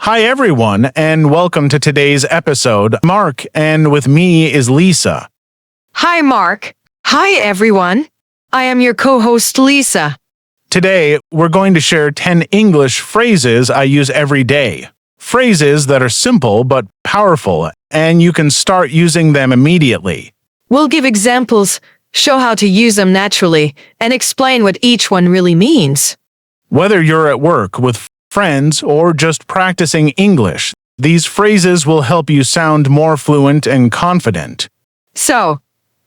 Hi, everyone, and welcome to today's episode. Mark, and with me is Lisa. Hi, Mark. Hi, everyone. I am your co-host, Lisa. Today, we're going to share 10 English phrases I use every day. Phrases that are simple but powerful, and you can start using them immediately. We'll give examples, show how to use them naturally, and explain what each one really means. Whether you're at work with friends or just practicing English, these phrases will help you sound more fluent and confident. So,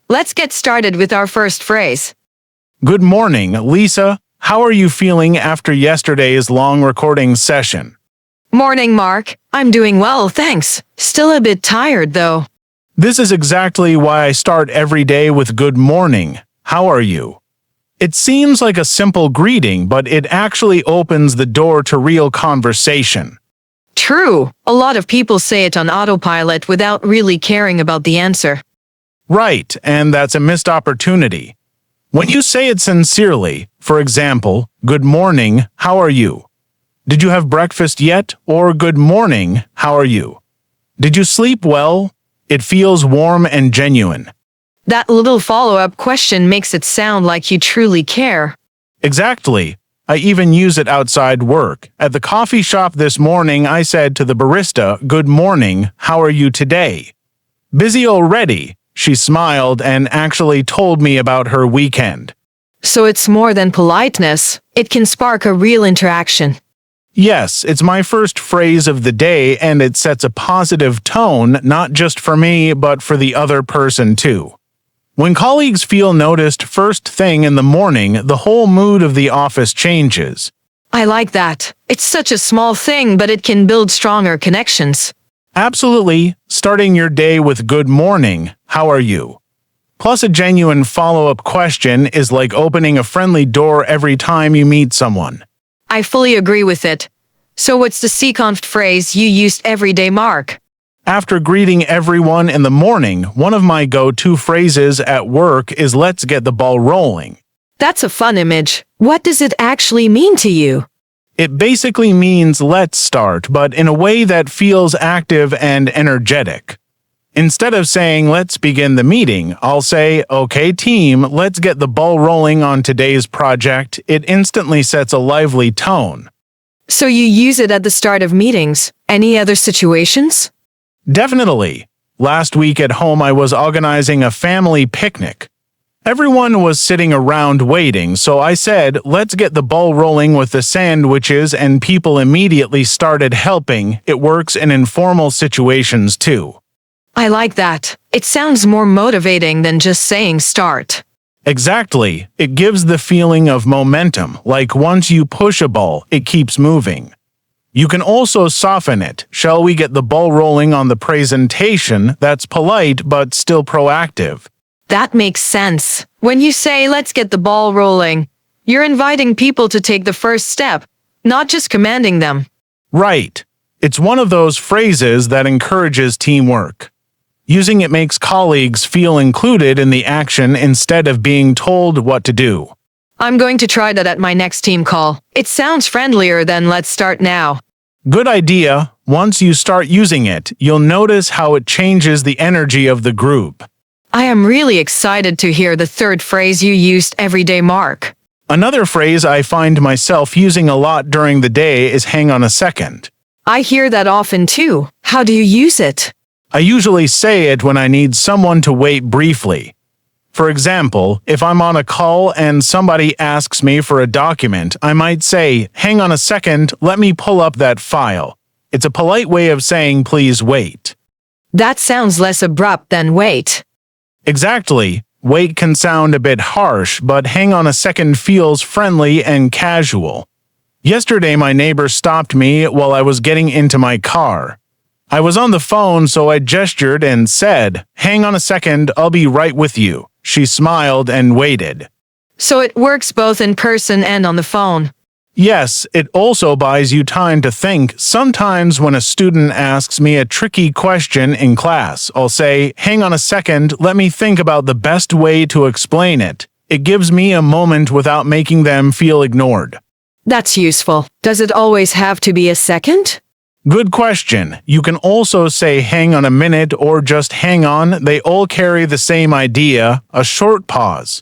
let's get started with our first phrase. Good morning, Lisa. How are you feeling after yesterday's long recording session? Morning, Mark. I'm doing well, thanks. Still a bit tired, though. This is exactly why I start every day with good morning. How are you? It seems like a simple greeting, but it actually opens the door to real conversation. True. A lot of people say it on autopilot without really caring about the answer. Right, and that's a missed opportunity. When you say it sincerely, for example, good morning, how are you? Did you have breakfast yet? Or good morning, how are you? Did you sleep well? It feels warm and genuine. That little follow-up question makes it sound like you truly care. Exactly. I even use it outside work. At the coffee shop this morning, I said to the barista, good morning, how are you today? Busy already? She smiled and actually told me about her weekend. So it's more than politeness. It can spark a real interaction. Yes, it's my first phrase of the day, and it sets a positive tone, not just for me, but for the other person too. When colleagues feel noticed first thing in the morning, the whole mood of the office changes. I like that. It's such a small thing, but it can build stronger connections. Absolutely. Starting your day with good morning, how are you? Plus a genuine follow-up question is like opening a friendly door every time you meet someone. I fully agree with it. So what's the second phrase you used every day, Mark? After greeting everyone in the morning, one of my go-to phrases at work is let's get the ball rolling. That's a fun image. What does it actually mean to you? It basically means let's start, but in a way that feels active and energetic. Instead of saying let's begin the meeting, I'll say, okay team, let's get the ball rolling on today's project. It instantly sets a lively tone. So you use it at the start of meetings. Any other situations? Definitely. Last week at home I was organizing a family picnic. Everyone was sitting around waiting, so I said, let's get the ball rolling with the sandwiches, and people immediately started helping. It works in informal situations too. I like that. It sounds more motivating than just saying start. Exactly. It gives the feeling of momentum, like once you push a ball, it keeps moving. You can also soften it. Shall we get the ball rolling on the presentation? That's polite but still proactive. That makes sense. When you say let's get the ball rolling, you're inviting people to take the first step, not just commanding them. Right. It's one of those phrases that encourages teamwork. Using it makes colleagues feel included in the action instead of being told what to do. I'm going to try that at my next team call. It sounds friendlier than let's start now. Good idea. Once you start using it, you'll notice how it changes the energy of the group. I am really excited to hear the third phrase you used every day, Mark. Another phrase I find myself using a lot during the day is hang on a second. I hear that often too. How do you use it? I usually say it when I need someone to wait briefly. For example, if I'm on a call and somebody asks me for a document, I might say, hang on a second, let me pull up that file. It's a polite way of saying please wait. That sounds less abrupt than wait. Exactly. Wait can sound a bit harsh, but hang on a second feels friendly and casual. Yesterday, my neighbor stopped me while I was getting into my car. I was on the phone, so I gestured and said, hang on a second, I'll be right with you. She smiled and waited. So it works both in person and on the phone. Yes, it also buys you time to think. Sometimes when a student asks me a tricky question in class, I'll say, hang on a second, let me think about the best way to explain it. It gives me a moment without making them feel ignored. That's useful. Does it always have to be a second? Good question. You can also say hang on a minute or just hang on. They all carry the same idea, a short pause.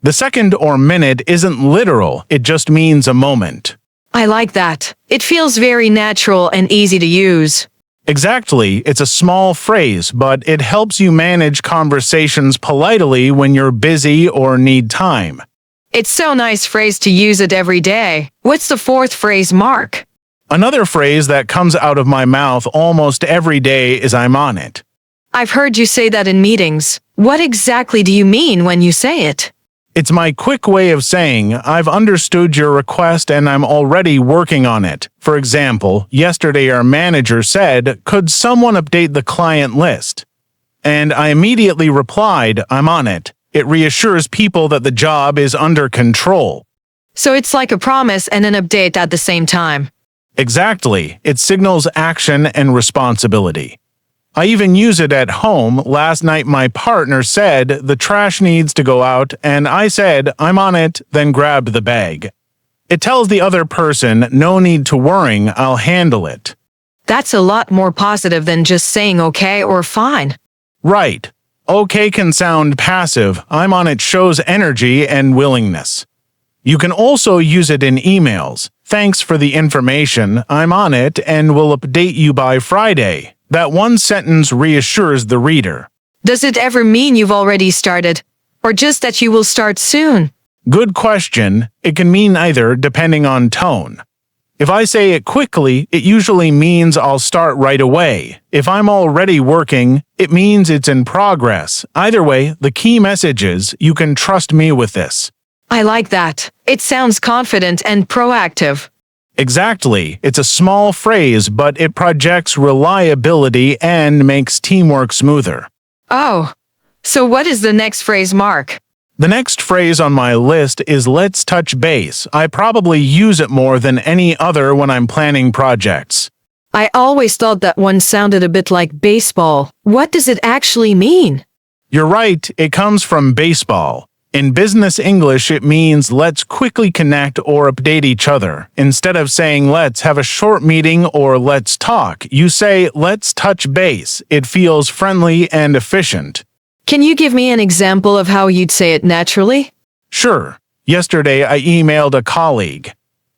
The second or minute isn't literal, it just means a moment. I like that. It feels very natural and easy to use. Exactly, it's a small phrase, but it helps you manage conversations politely when you're busy or need time. It's so nice phrase to use it every day. What's the fourth phrase, Mark? Another phrase that comes out of my mouth almost every day is I'm on it. I've heard you say that in meetings. What exactly do you mean when you say it? It's my quick way of saying, I've understood your request and I'm already working on it. For example, yesterday our manager said, could someone update the client list? And I immediately replied, I'm on it. It reassures people that the job is under control. So it's like a promise and an update at the same time. Exactly. It signals action and responsibility. I even use it at home. Last night my partner said, the trash needs to go out, and I said, I'm on it, then grabbed the bag. It tells the other person, no need to worry, I'll handle it. That's a lot more positive than just saying okay or fine. Right. Okay can sound passive. I'm on it shows energy and willingness. You can also use it in emails. Thanks for the information. I'm on it and will update you by Friday. That one sentence reassures the reader. Does it ever mean you've already started? Or just that you will start soon? Good question. It can mean either, depending on tone. If I say it quickly, it usually means I'll start right away. If I'm already working, it means it's in progress. Either way, the key message is, you can trust me with this. I like that. It sounds confident and proactive. Exactly. It's a small phrase, but it projects reliability and makes teamwork smoother. Oh, so what is the next phrase, Mark? The next phrase on my list is let's touch base. I probably use it more than any other when I'm planning projects. I always thought that one sounded a bit like baseball. What does it actually mean? You're right, it comes from baseball. In business English, it means let's quickly connect or update each other. Instead of saying let's have a short meeting or let's talk, you say let's touch base. It feels friendly and efficient. Can you give me an example of how you'd say it naturally? Sure. Yesterday, I emailed a colleague.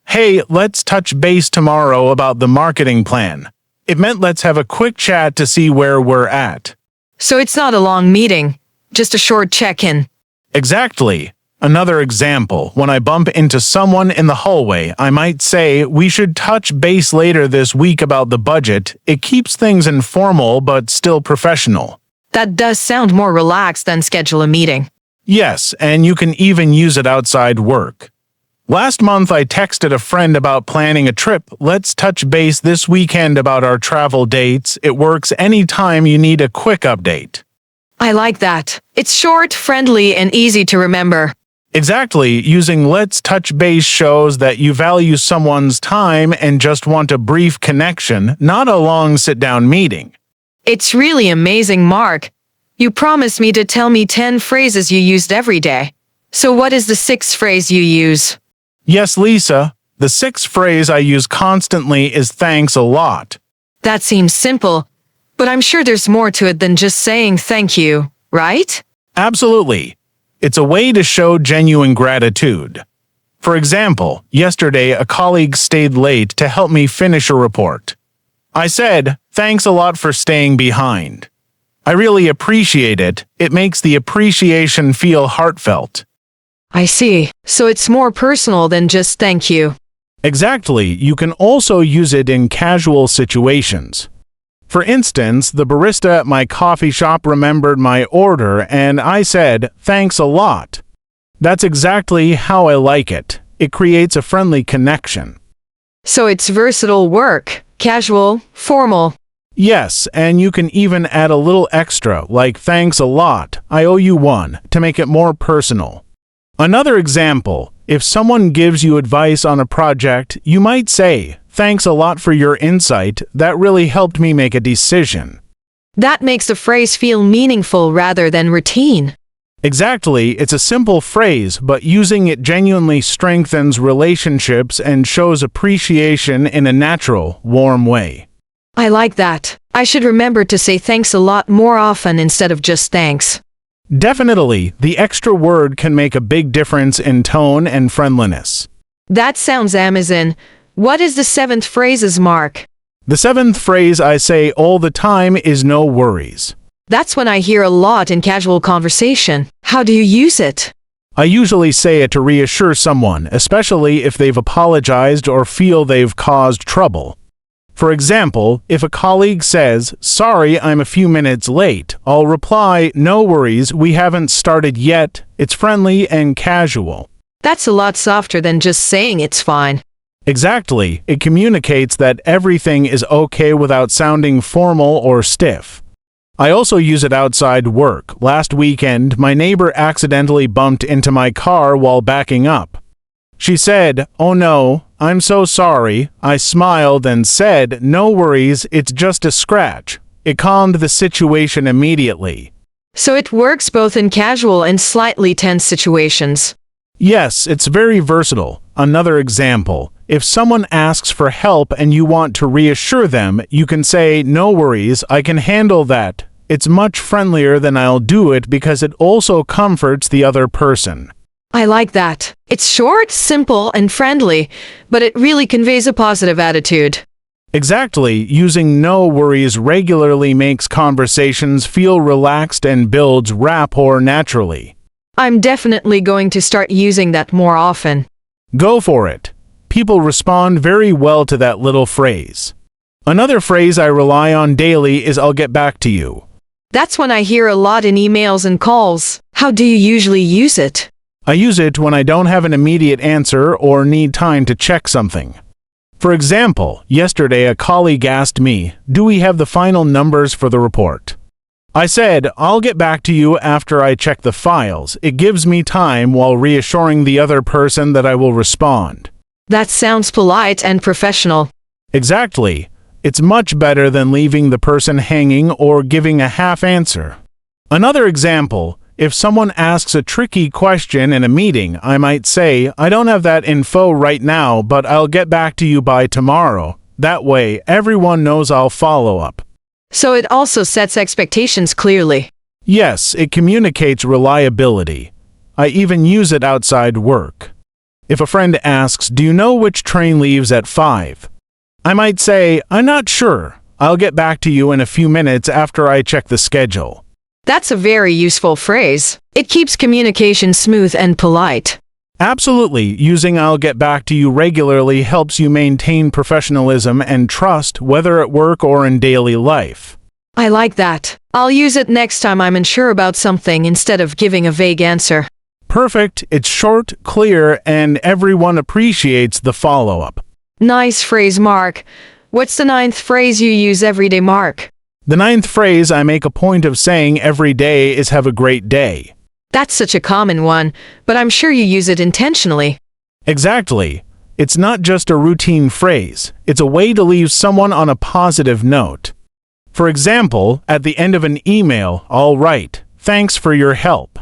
Hey, let's touch base tomorrow about the marketing plan. It meant let's have a quick chat to see where we're at. So it's not a long meeting, just a short check-in. Exactly. Another example, when I bump into someone in the hallway, I might say, we should touch base later this week about the budget. It keeps things informal but still professional. That does sound more relaxed than schedule a meeting. Yes, and you can even use it outside work. Last month I texted a friend about planning a trip. Let's touch base this weekend about our travel dates. It works anytime you need a quick update. I like that. It's short, friendly, and easy to remember. Exactly. Using let's touch base shows that you value someone's time and just want a brief connection, not a long sit-down meeting. It's really amazing, Mark. You promised me to tell me 10 phrases you used every day. So what is the sixth phrase you use? Yes, Lisa. The sixth phrase I use constantly is thanks a lot. That seems simple, but I'm sure there's more to it than just saying thank you, right? Absolutely. It's a way to show genuine gratitude. For example, yesterday a colleague stayed late to help me finish a report. I said, thanks a lot for staying behind. I really appreciate it. It makes the appreciation feel heartfelt. I see. So it's more personal than just thank you. Exactly. You can also use it in casual situations. For instance, the barista at my coffee shop remembered my order and I said, thanks a lot. That's exactly how I like it. It creates a friendly connection. So it's versatile work, casual, formal. Yes, and you can even add a little extra, like thanks a lot, I owe you one, to make it more personal. Another example, if someone gives you advice on a project, you might say, thanks a lot for your insight, that really helped me make a decision. That makes the phrase feel meaningful rather than routine. Exactly, it's a simple phrase, but using it genuinely strengthens relationships and shows appreciation in a natural, warm way. I like that. I should remember to say thanks a lot more often instead of just thanks. Definitely, the extra word can make a big difference in tone and friendliness. That sounds Amazon. What is the seventh phrases, Mark? The seventh phrase I say all the time is no worries. That's one I hear a lot in casual conversation. How do you use it? I usually say it to reassure someone, especially if they've apologized or feel they've caused trouble. For example, if a colleague says, "Sorry, I'm a few minutes late," I'll reply, "No worries, we haven't started yet." It's friendly and casual. That's a lot softer than just saying it's fine. Exactly, it communicates that everything is okay without sounding formal or stiff. I also use it outside work. Last weekend, my neighbor accidentally bumped into my car while backing up. She said, "Oh no, I'm so sorry." I smiled and said, "No worries, it's just a scratch." It calmed the situation immediately. So it works both in casual and slightly tense situations. Yes, it's very versatile. Another example, if someone asks for help and you want to reassure them, you can say, "No worries, I can handle that." It's much friendlier than "I'll do it" because it also comforts the other person. I like that. It's short, simple, and friendly, but it really conveys a positive attitude. Exactly, using no worries regularly makes conversations feel relaxed and builds rapport naturally. I'm definitely going to start using that more often. Go for it. People respond very well to that little phrase. Another phrase I rely on daily is "I'll get back to you." That's one I hear a lot in emails and calls. How do you usually use it? I use it when I don't have an immediate answer or need time to check something. For example, yesterday a colleague asked me, "Do we have the final numbers for the report?" I said, "I'll get back to you after I check the files." It gives me time while reassuring the other person that I will respond. That sounds polite and professional. Exactly. It's much better than leaving the person hanging or giving a half answer. Another example, if someone asks a tricky question in a meeting, I might say, "I don't have that info right now, but I'll get back to you by tomorrow." That way, everyone knows I'll follow up. So it also sets expectations clearly. Yes, it communicates reliability. I even use it outside work. If a friend asks, "Do you know which train leaves at 5?" I might say, "I'm not sure. I'll get back to you in a few minutes after I check the schedule." That's a very useful phrase. It keeps communication smooth and polite. Absolutely, using "I'll get back to you" regularly helps you maintain professionalism and trust, whether at work or in daily life. I like that. I'll use it next time I'm unsure about something instead of giving a vague answer. Perfect, it's short, clear, and everyone appreciates the follow-up. Nice phrase, Mark. What's the ninth phrase you use every day, Mark? The ninth phrase I make a point of saying every day is "Have a great day." That's such a common one, but I'm sure you use it intentionally. Exactly. It's not just a routine phrase, it's a way to leave someone on a positive note. For example, at the end of an email, I'll write, "Thanks for your help.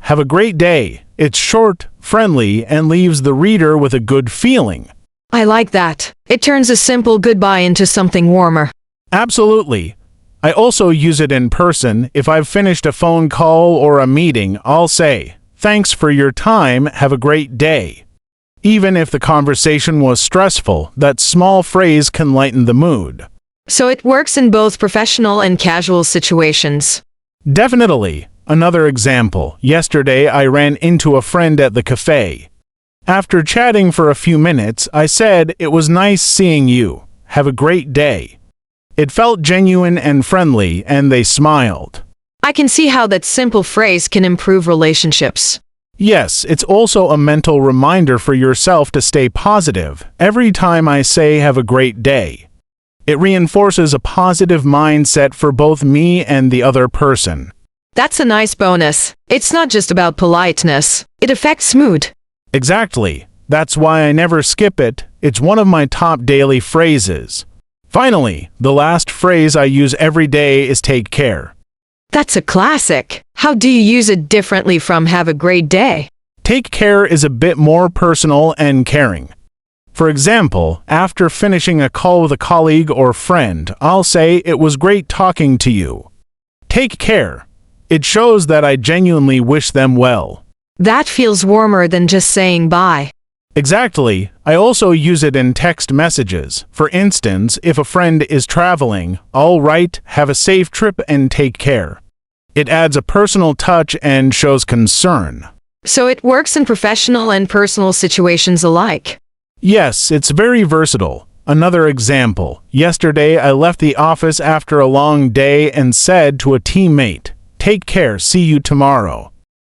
Have a great day." It's short, friendly, and leaves the reader with a good feeling. I like that. It turns a simple goodbye into something warmer. Absolutely. I also use it in person. If I've finished a phone call or a meeting, I'll say, "Thanks for your time, have a great day." Even if the conversation was stressful, that small phrase can lighten the mood. So it works in both professional and casual situations. Definitely. Another example, yesterday I ran into a friend at the cafe. After chatting for a few minutes, I said, "It was nice seeing you. Have a great day." It felt genuine and friendly, and they smiled. I can see how that simple phrase can improve relationships. Yes, it's also a mental reminder for yourself to stay positive. Every time I say "have a great day," it reinforces a positive mindset for both me and the other person. That's a nice bonus. It's not just about politeness. It affects mood. Exactly. That's why I never skip it. It's one of my top daily phrases. Finally, the last phrase I use every day is "take care." That's a classic. How do you use it differently from "have a great day"? Take care is a bit more personal and caring. For example, after finishing a call with a colleague or friend, I'll say, "It was great talking to you. Take care." It shows that I genuinely wish them well. That feels warmer than just saying bye. Exactly. I also use it in text messages. For instance, if a friend is traveling, I'll write, "Have a safe trip and take care." It adds a personal touch and shows concern. So it works in professional and personal situations alike. Yes, it's very versatile. Another example. Yesterday, I left the office after a long day and said to a teammate, "Take care, see you tomorrow."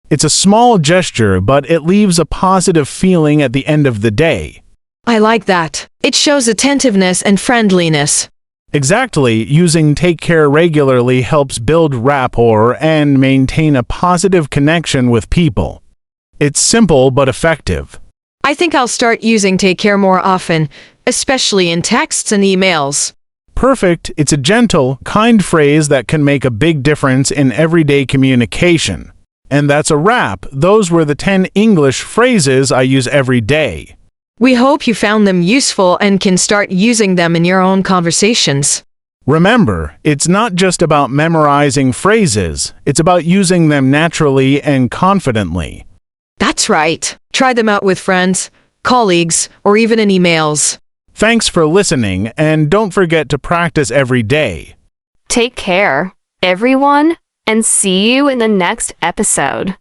It's a small gesture, but it leaves a positive feeling at the end of the day. I like that. It shows attentiveness and friendliness. Exactly, using take care regularly helps build rapport and maintain a positive connection with people. It's simple but effective. I think I'll start using take care more often, especially in texts and emails. Perfect. It's a gentle, kind phrase that can make a big difference in everyday communication. And that's a wrap. Those were the 10 English phrases I use every day. We hope you found them useful and can start using them in your own conversations. Remember, it's not just about memorizing phrases, it's about using them naturally and confidently. That's right. Try them out with friends, colleagues, or even in emails. Thanks for listening, and don't forget to practice every day. Take care, everyone, and see you in the next episode.